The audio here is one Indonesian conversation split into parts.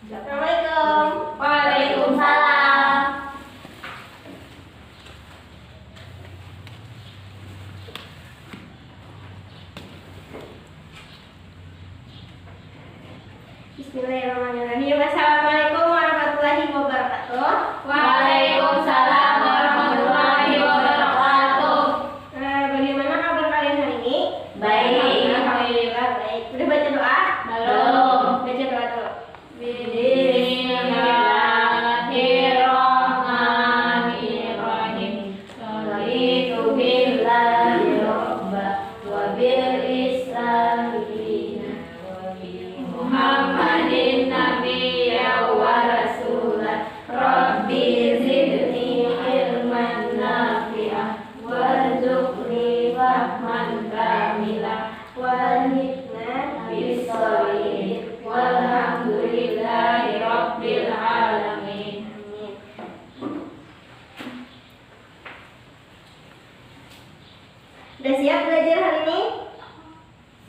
Assalamualaikum. Waalaikumsalam. Bismillahirrahmanirrahim. Assalamualaikum warahmatullahi wabarakatuh. Waalaikumsalam warahmatullahi wabarakatuh. Bagaimana kabar kalian hari ini? Baik. Alhamdulillah baik. Udah baca doa? Belum. Baca doa dulu. Bismillahirrahmanirrahim. Sholitu billahi robba wa bil islami dina wa bi Muhammadin nabiyya wa rasulah. Rabbi zidni ilman nafi'ah warzuqni fahman kamilah Walhikmah bisolihin walhamdulillahi rabbil alamin. Udah siap belajar hari ini?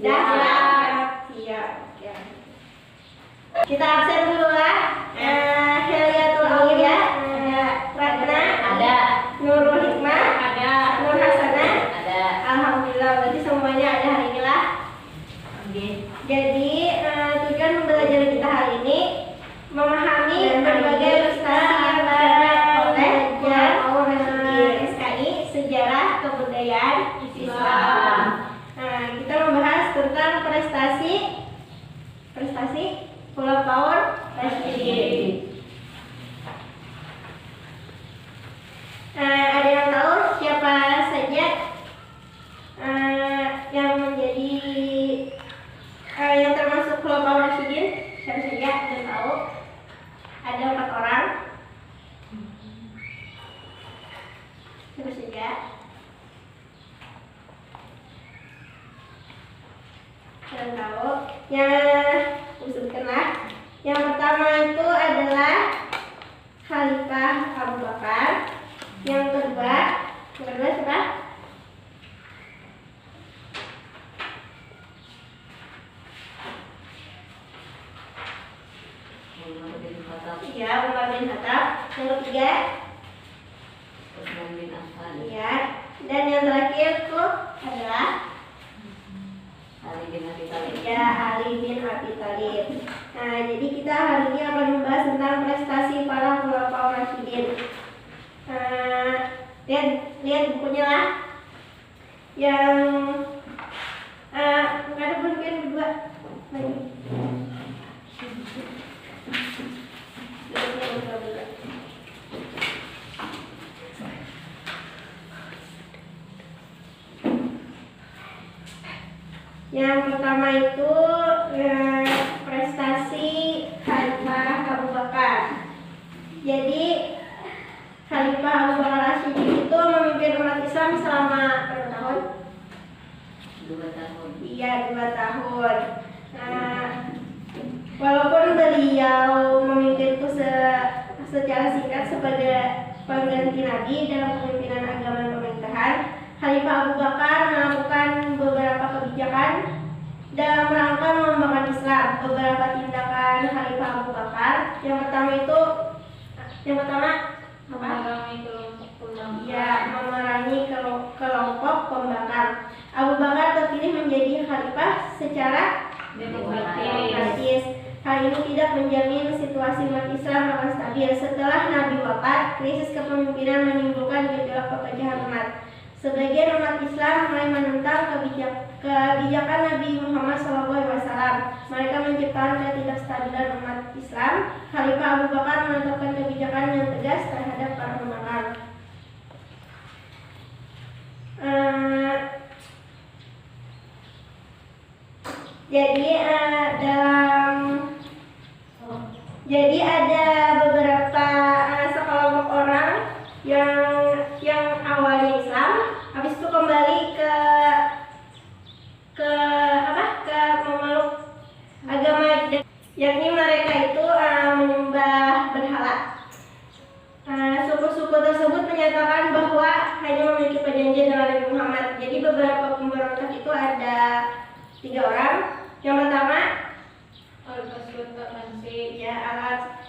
Siap. Siap. Oke. Kita absen dulu lah. Heliatul Aulia, Ratna, Ada. Nurul Hikmah, Ada. Nur Hasanah. Ada. Alhamdulillah berarti semuanya ada hari ini lah. Jadi tujuan pembelajaran kita hari ini memahami berbagai prestasi yang dicapai oleh SKI Sejarah Kebudayaan Islam. Kita membahas tentang prestasi Khulafaur Rasyidin. Ada yang tahu siapa saja yang menjadi yang termasuk Khulafaur Rasyidin? Siapa saja yang tahu? Ada 4 orang. Siapa saja? Yang tahu? Sebutkanlah. Yang pertama itu adalah Khalifah Abu Bakar. Yang kedua siapa? Iya, Umar bin Khattab. Yang ketiga, Utsman bin Affan. iya. Dan yang terakhir itu adalah Ali bin Abi Thalib. ya Ali bin Abi Thalib. Nah, jadi kita hari ini akan membahas tentang prestasi para Khulafaur Rasyidin. Lihat bukunya lah. Yang nggak ada buku yang kedua lagi. Yang pertama itu prestasi Khalifah Abu Bakar. Jadi Khalifah Abu Bakar Rasyidin itu memimpin umat Islam selama berapa tahun? 2 tahun. Iya, 2 tahun. Walaupun beliau memimpin itu secara singkat sebagai pengganti Nabi dalam kepemimpinan agama dan pemerintahan, Khalifah Abu Bakar melakukan beberapa kebijakan dalam rangka mengembangkan Islam. Beberapa tindakan Khalifah Abu Bakar, yang pertama Memerangi memerangi kelompok pembangkang. Abu Bakar terpilih menjadi khalifah secara demokratis. Hal ini tidak menjamin situasi umat Islam akan stabil. Setelah Nabi wafat, krisis kepemimpinan menimbulkan gejolak perpecahan umat. Sebagian umat Islam mulai menentang kebijakan Nabi Muhammad SAW. Mereka menciptakan ketidakstabilan umat Islam. Khalifah Abu Bakar menetapkan kebijakan yang tegas terhadap para pembangkang. Jadi ada beberapa sekelompok orang yang awalnya Islam, habis itu kembali ke memeluk agama, yakni mereka itu menyembah berhala. Suku-suku tersebut menyatakan bahwa hanya memiliki perjanjian dengan Nabi Muhammad. Jadi beberapa pemberontak itu ada 3 orang. Yang pertama, Al-Aswad Al-Ansi. ya,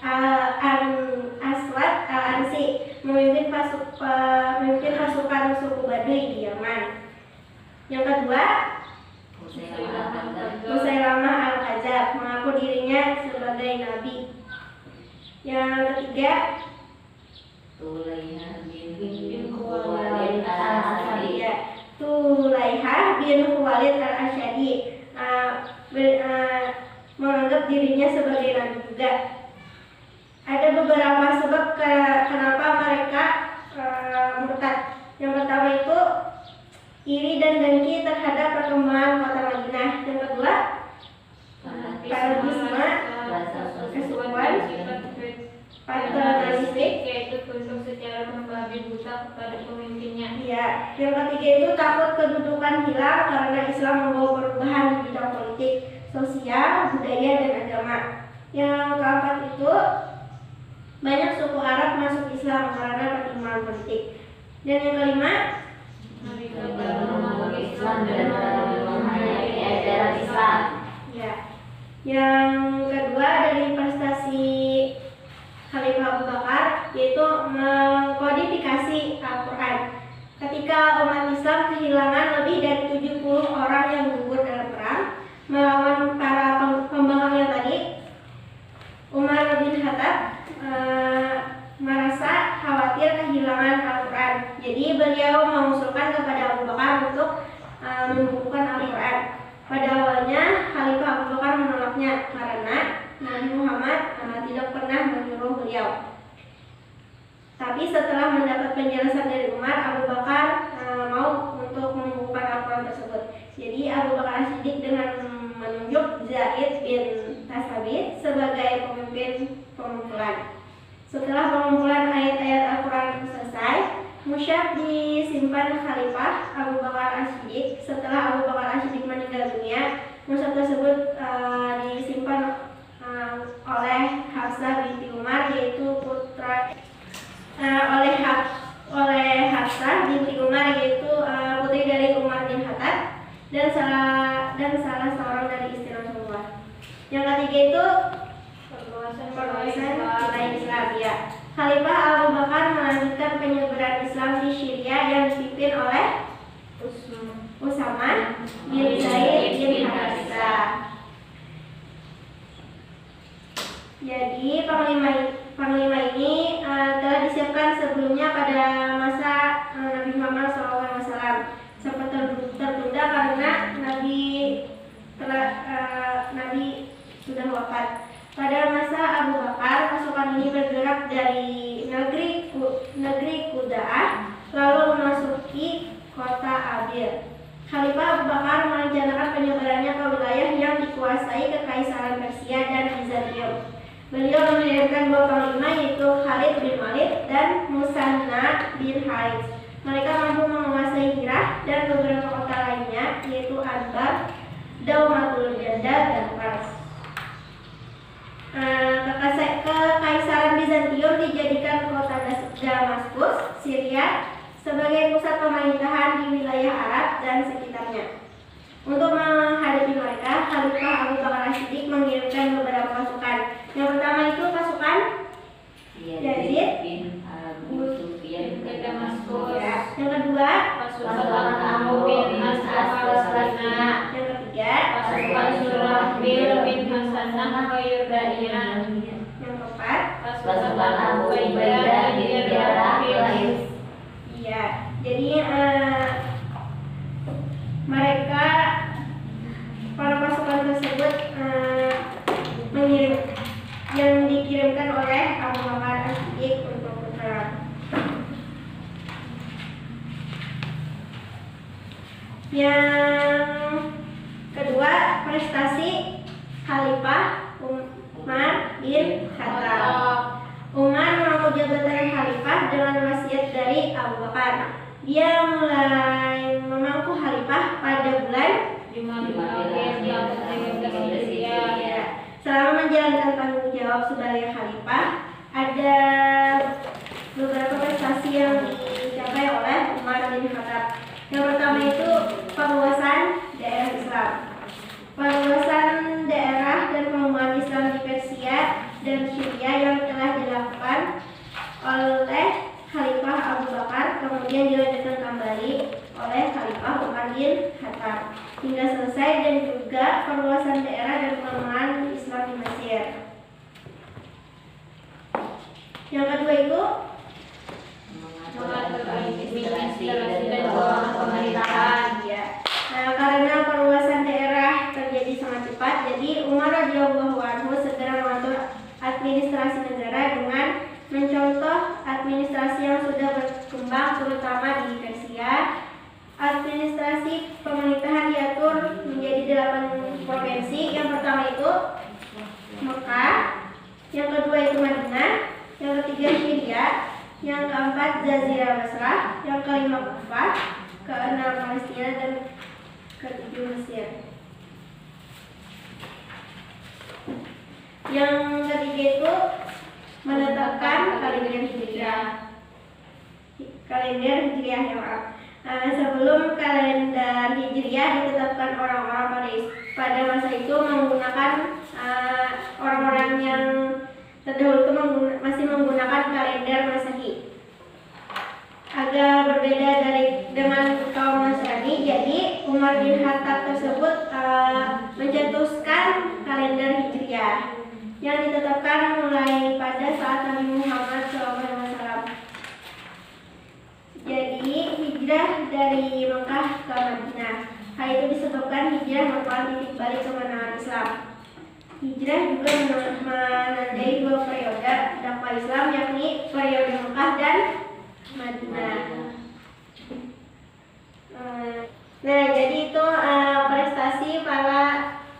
Al-Aswad Al-Ansi memimpin pasukan suku Baduy di Yaman. Yang kedua, Musailamah Al-Kadzab mengaku dirinya sebagai nabi. Yang ketiga, Tulaiha bin Khuwailid Khuwailid al-Asadi. Ya, Tulaiha bin Khuwailid al-Asyadi menganggap dirinya sebagai nabi juga. Ada beberapa sebab kenapa mereka murtad. Yang pertama itu iri dan dengki terhadap perkembangan kota Madinah. Yang kedua, fanatisme, kesukuan, paternalistik, yaitu tunduk secara membabi buta kepada pemimpinnya. ya. Yang ketiga itu takut kedudukan hilang karena Islam membawa perubahan di bidang politik, sosial, budaya, dan agama. Yang keempat itu banyak suku Arab masuk Islam karena pertimbangan politik. Dan yang kelima, Mereka Memeluk Islam dan menghayati ajaran Islam. Islam. ya. Yang kedua dari prestasi Khalifah Abu Bakar yaitu mengkodifikasi Al-Quran. Ketika umat Islam kehilangan lebih dari 70 orang yang gugur dalam perang melawan para pembangkang yang tadi, Umar bin Khattab merasa khawatir kehilangan Al-Quran. Jadi beliau mengusulkan kepada Abu Bakar untuk membukukan Al-Quran. Pada awalnya Khalifah Abu Bakar menolaknya karena Nabi Muhammad tidak pernah menyuruh beliau. Tapi setelah mendapat penjelasan dari Umar, Abu Bakar mau untuk membukukan Al-Quran tersebut. Jadi Abu Bakar As-Siddiq dengan menunjuk Zaid bin Tasabit sebagai pemimpin pengumpulan. Setelah pengumpulan ayat-ayat Al-Quran selesai, musyaf disimpan Khalifah Abu Bakar As-Siddiq. Setelah Abu Bakar As-Siddiq meninggal dunia, musyaf tersebut disimpan oleh Hafsah binti Umar, yaitu oleh Hafsah binti Umar, yaitu putri dari Umar bin Khattab dan salah seorang dari istri Rasulullah. Yang ketiga itu perluasan wilayah Islam, ya. Khalifah Abu Bakar melanjutkan penyebaran Islam di Syria yang dipimpin oleh Usama bin Zaid bin Harisah. Jadi panglima ini telah disiapkan sebelumnya pada masa Nabi Muhammad SAW. Sempat tertunda karena Nabi sudah wafat. Pada masa Abu Bakar, pasukan ini bergerak dari negeri Quda'ah lalu memasuki kota Abil. Khalifah Abu Bakar merencanakan penyebarannya ke wilayah yang dikuasai Kekaisaran Persia dan Bizantium. Beliau mengirimkan dua panglima, yaitu Khalid bin Walid dan Musanna bin Harits. Mereka mampu menguasai Hirah dan beberapa kota lainnya, yaitu Anbar, Daumatul Jandal, dan Fars. Kekaisaran Bizantium dijadikan kota Damaskus, Syria, sebagai pusat pemerintahan di wilayah Arab dan sekitarnya. Untuk menghadapi mereka, Khalifah Abu Bakar As-Siddiq mengirimkan beberapa pasukan. Yang pertama itu pasukan Yazid bin Abu Sufyan ke Damaskus. ya. Yang kedua Pasukan Amr bin As-Basrina. Yang ketiga Pasukan Surahbil bin Hasanah ke Yordania. Yang keempat Pasukan Abu Ubaidah di daerah Hilis. iya. Jadi para pasukan tersebut yang dikirimkan oleh Abu Bakar As-Siddiq untuk berperang. Yang kedua, prestasi Khalifah Umar bin Khattab. Umar mengambil jabatan Khalifah dengan wasiat dari Abu Bakar. Dia mulai memangku Khalifah pada bulan Selama menjalankan tanggung jawab sebagai Khalifah, ada beberapa prestasi yang dicapai oleh Umar bin Khattab. Yang pertama itu perluasan daerah Islam. Perluasan daerah dan pengembangan Islam di Persia dan Syria yang telah dilakukan oleh Khalifah Abu Bakar, kemudian dilanjutkan kembali oleh Khalifah Umar bin Khattab hingga selesai, dan juga perluasan daerah dan pengembangan Islam di Mesir. Yang kedua itu mengatur administrasi dan keuangan pemerintahan. ya. Nah, karena perluasan daerah terjadi sangat cepat, jadi Umar radhiyallahu anhu segera mengatur administrasi negara dengan mencontoh administrasi yang sudah berkembang terutama di Persia. Administrasi pemerintahan diatur menjadi 8 provinsi. Yang pertama itu Mekah, yang kedua itu Madinah, yang ketiga Syria, yang keempat Jazirah Basrah, yang kelima Kufah, keenam Palestina, dan ketujuh Mesir. Yang ketiga itu menetapkan kalender Hijriah. Sebelum kalender Hijriah ditetapkan orang-orang pada masa itu menggunakan orang-orang yang terdahulu itu masih menggunakan kalender Masehi. Agak berbeda dengan kaum Nasrani, jadi Umar bin Khattab tersebut mencetuskan kalender Hijriah yang ditetapkan mulai pada saat Nabi Muhammad SAW. Jadi hijrah dari Mekah ke Madinah. Hal itu disebabkan hijrah merupakan titik balik kemenangan Islam. Hijrah juga menandai 2 periode dakwah Islam, yakni periode Mekah dan Madinah. Nah, jadi itu prestasi para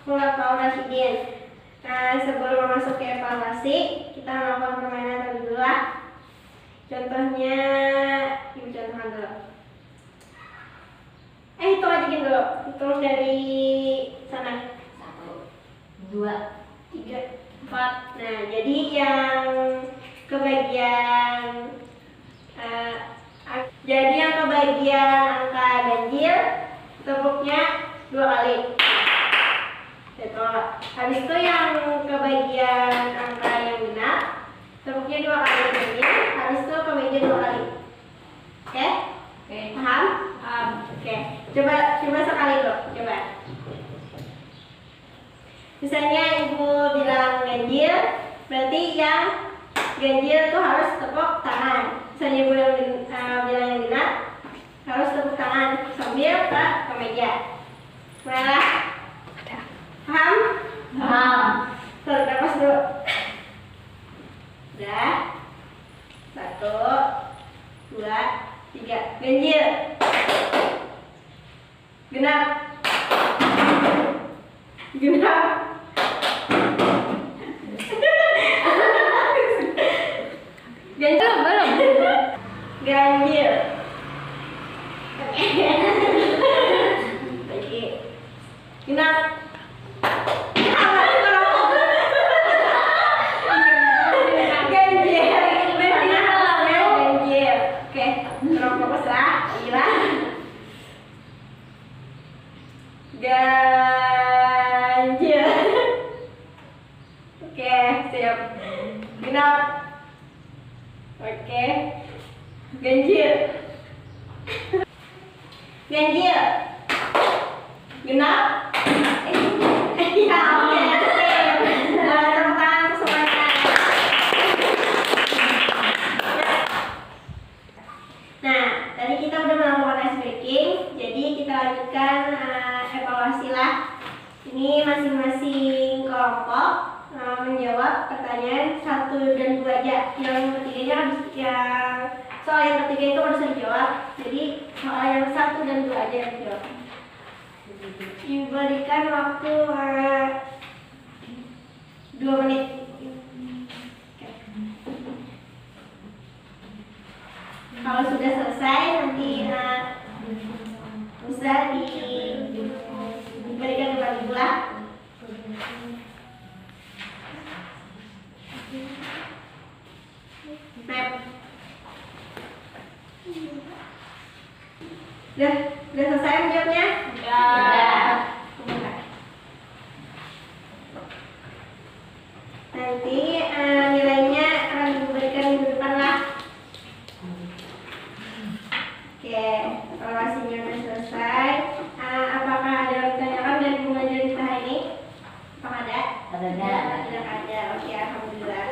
khulafaur rasyidin. Sebelum masuk ke evaluasi, kita melakukan permainan terlebih dulu lah. Contohnya, ibu contohkan dulu. Hitung aja dulu. Hitung dari sana. 1, 2, 3, 4. Nah, jadi yang kebagian angka ganjil tepuknya 2 kali. Habis itu yang kebagian angka yang genap tepuknya 2 kali ganjil. Habis itu kebagian 2 kali. Oke? Paham? Oke. Coba sekali dulu. Coba. Misalnya ibu bilang ganjil, berarti yang ganjil itu harus tepuk tangan. Misalnya ibu yang bilang yang genap, harus tepuk tangan sambil ke meja. Mulailah. Paham? paham. Tuh, lepas dulu. Udah. 1, 2, 3. Ganjil. Genap. Genap. Ganjil belum? Ganjil. Oke. Genap. Ganjil. Oke, siap. Genap. Oke. Ganjil. Ganjil. Genap. Ya, oke. Tepuk tangan untuk semuanya. Nah, tadi kita udah melakukan ice breaking, jadi kita lanjutkan evaluasi lah. Ini masing-masing kelompok menjawab pertanyaan 1 dan 2 aja. Yang ketiganya harus soal yang ketiga itu harus dijawab. Jadi soal yang 1 dan 2 aja yang dijawab. Diberikan waktu 2 menit. Kalau sudah selesai nanti bisa diberikan kembali pula. Map. Udah selesai menjawabnya? Udah. Nanti ada. Oke, alhamdulillah.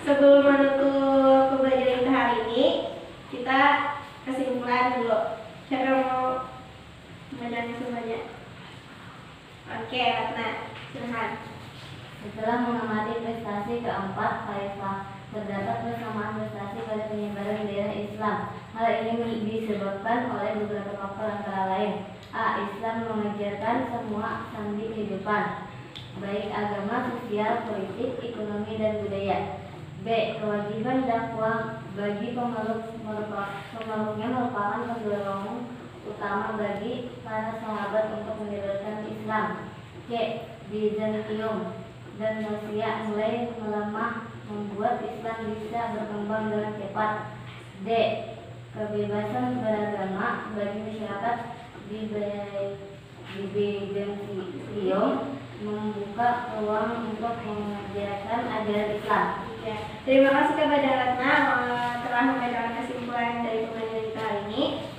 Sebelum menutup pembelajaran kita hari ini, kita kesimpulan dulu. Siapa yang mau mengajarkan semuanya? Oke, Ratna, silahkan. Setelah mengamati prestasi keempat, Khalifah, terdapat persamaan prestasi pada penyebaran daerah Islam. Hal ini disebabkan oleh beberapa faktor antara lain: A. Islam mengajarkan semua sendi kehidupan, baik agama, sosial, politik, ekonomi, dan budaya. B. Kewajiban dakwah bagi pemeluknya merupakan pendorong utama bagi para sahabat untuk menyebarkan Islam. C. Bizantium dan Persia mulai melemah, membuat Islam bisa berkembang dengan cepat. D. Kebebasan beragama bagi masyarakat di Bizantium membuka peluang untuk mengajarkan ajaran Islam. Ya, terima kasih kepada Ratna telah memberikan kesimpulan dari pembelajaran kita hari ini.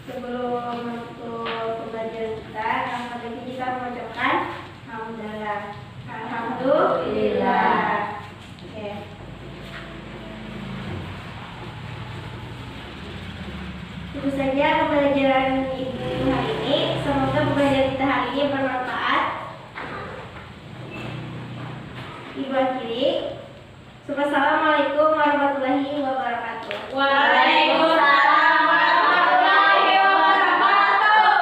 Sebelum menutup pembelajaran kita mengucapkan alhamdulillah. Alhamdulillah. Oke. Itu saja pembelajaran Ibu hari ini. Semoga pembelajaran kita hari ini bermanfaat. Ibu akhiri. Assalamualaikum warahmatullahi wabarakatuh. Waalaikumsalam warahmatullahi wabarakatuh.